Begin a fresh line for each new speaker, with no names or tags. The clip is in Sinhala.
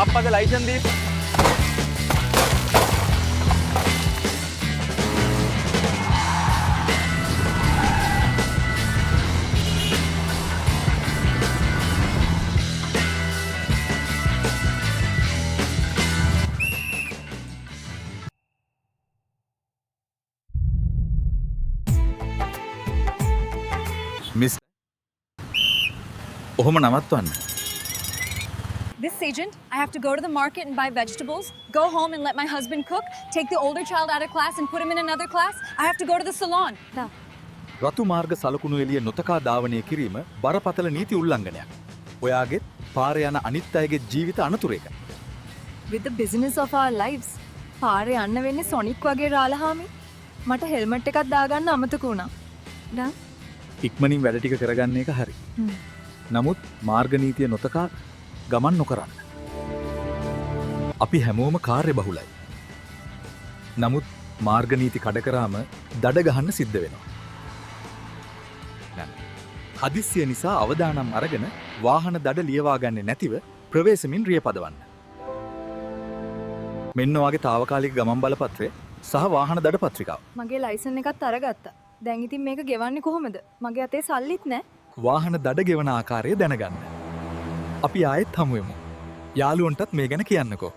ආප්පද ලයිසන් දීපන්. මිස් ඔහොම නවත්වන්න.
This agent, I have to go to the market and buy vegetables, go home and let my husband cook, take the older child out of class and put him in another class. I have to go to the salon.
රතු මාර්ග සලකුණු එළිය නොතකා ධාවනය කිරීම බරපතල නීති උල්ලංඝනයක්. ඔයාගෙත් පාරේ යන අනිත් අයගේ ජීවිත අනතුරේක.
With the business of our lives. පාරේ යන්න වෙන්නේ සොනික් වගේ රාලහාමි. මට හෙල්මට් එකක් දාගන්න අමතක වුණා. ඩා
ඉක්මනින් වැඩ ටික කරගන්න එක හරි. නමුත් මාර්ග නීතිය නොතකා ගමන් නොකරන්න. අපි හැමෝම කාර්ය බහුලයි. නමුත් මාර්ග නීති කඩ කරාම දඩ ගහන්න සිද්ධ වෙනවා. හදිස්සිය නිසා අවදානම් අරගෙන වාහන දඩ ලියවා ගන්නේ නැතිව ප්‍රවේශමින් රිය පදවන්න. මෙන්න වගේ తాවකාලික ගමන් බලපත්‍රය සහ වාහන දඩ පත්‍රිකාව.
මගේ ලයිසන් එකත් අරගත්තා. දැන් ඉතින් මේක ගෙවන්නේ කොහොමද? මගේ අතේ සල්ලිත් නැහැ.
වාහන දඩ ගෙවන ආකාරය දැනගන්න. අපි ආයෙත් හමු වෙමු. යාළුවන්ටත් මේ ගැන කියන්නකෝ.